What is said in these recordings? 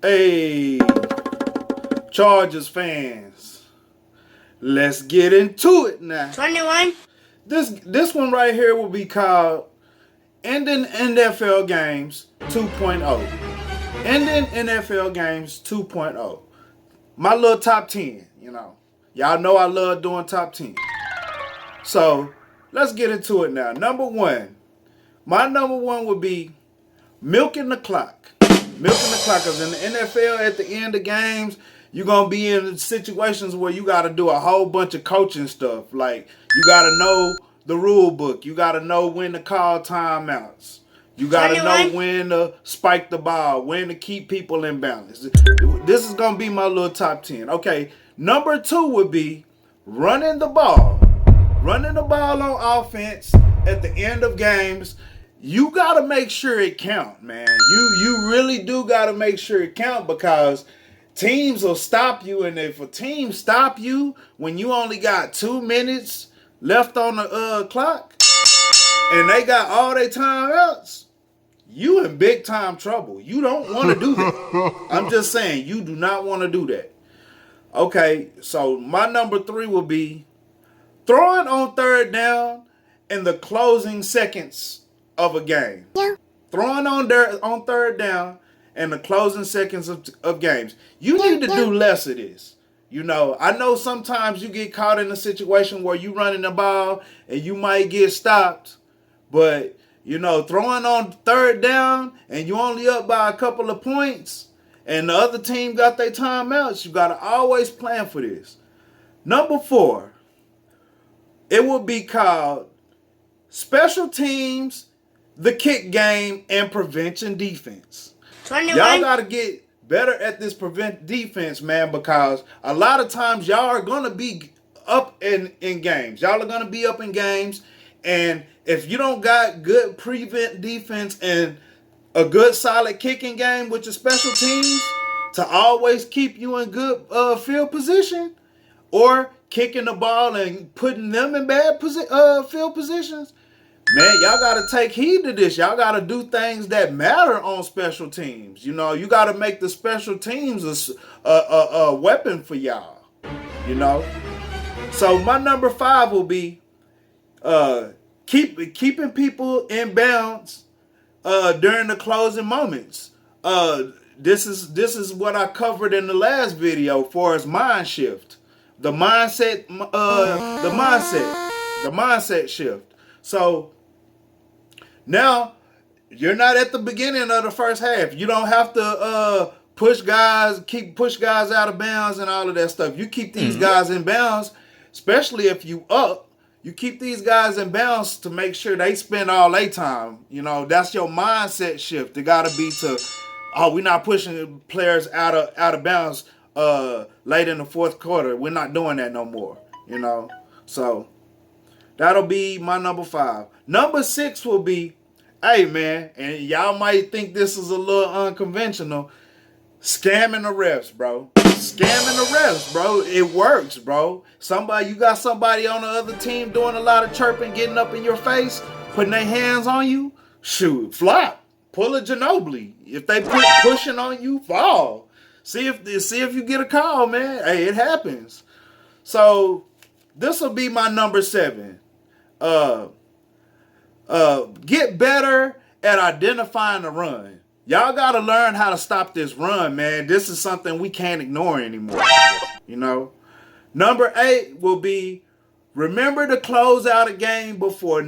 Hey, Chargers fans, let's get into it now. 21. This one right here will be called Ending NFL Games 2.0. Ending NFL Games 2.0. My little top 10, Y'all know I love doing top 10. So, let's get into it now. Number one. My number one would be milking the clock. Milking the clock. Because in the NFL, at the end of games, you're going to be in situations where you got to do a whole bunch of coaching stuff. Like, you got to know the rule book. You got to know when to call timeouts. You got to know when to spike the ball, when to keep people in balance. This is going to be my little top 10. Okay, number two would be running the ball. Running the ball on offense at the end of games. You got to make sure it count, man. You really do got to make sure it count, because teams will stop you. And if a team stop you when you only got 2 minutes left on the clock and they got all their timeouts, you in big time trouble. You don't want to do that. I'm just saying, you do not want to do that. Okay, so my number three will be throwing on third down in the closing seconds of a game. Yeah. Throwing on third down in the closing seconds of games. You need to do less of this. I know sometimes you get caught in a situation where you running the ball and you might get stopped, but throwing on third down and you only up by a couple of points and the other team got their timeouts, you got to always plan for this. Number four, it will be called special teams, the kick game, and prevention defense. 21. Y'all got to get better at this prevent defense, man, because a lot of times y'all are going to be up in games. Y'all are going to be up in games, and if you don't got good prevent defense and a good solid kicking game with your special teams to always keep you in good field position, or kicking the ball and putting them in bad field positions, man, y'all got to take heed to this. Y'all got to do things that matter on special teams. You got to make the special teams a weapon for y'all. So my number five will be keeping people in bounds during the closing moments. This is what I covered in the last video for as mind shift. The mindset shift. So now you're not at the beginning of the first half. You don't have to push guys out of bounds and all of that stuff. You keep these guys in bounds, especially if you up. You keep these guys in bounds to make sure they spend all their time. That's your mindset shift. It got to be to, we're not pushing players out of bounds late in the fourth quarter. We're not doing that no more. So that'll be my number five. Number six will be, hey man, and y'all might think this is a little unconventional, scamming the refs, bro. Scamming the refs, bro. It works, bro. You got somebody on the other team doing a lot of chirping, getting up in your face, putting their hands on you. Shoot, flop. Pull a Ginobili. If they pushing on you, fall. See if you get a call, man. Hey, it happens. So this will be my number seven. Get better at identifying the run. Y'all got to learn how to stop this run, man. This is something we can't ignore anymore. Number 8 will be remember to close out a game before,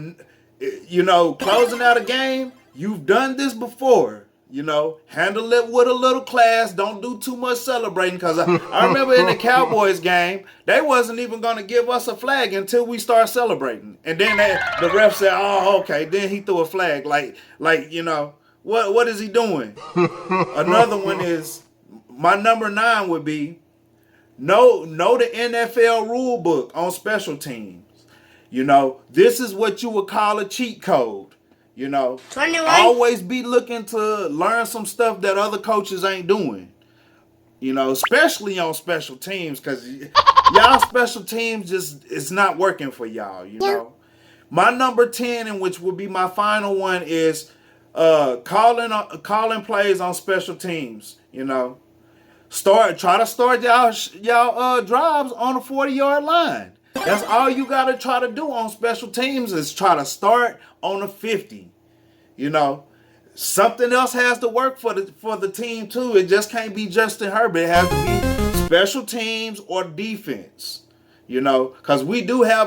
closing out a game. You've done this before. Handle it with a little class. Don't do too much celebrating, because I remember in the Cowboys game, they wasn't even going to give us a flag until we start celebrating. And then the ref said, oh, okay. Then he threw a flag. What is he doing? Another one is, my number 9 would be, know the NFL rule book on special teams. This is what you would call a cheat code. 21. Always be looking to learn some stuff that other coaches ain't doing. Especially on special teams, because y'all special teams it's not working for y'all. My number 10, and which will be my final one, is calling plays on special teams. Try to start y'all drives on the 40-yard line. That's all you got to try to do on special teams is try to start on the 50. You know, something else has to work for the team too. It just can't be Justin Herbert. It has to be special teams or defense. You know, because we do have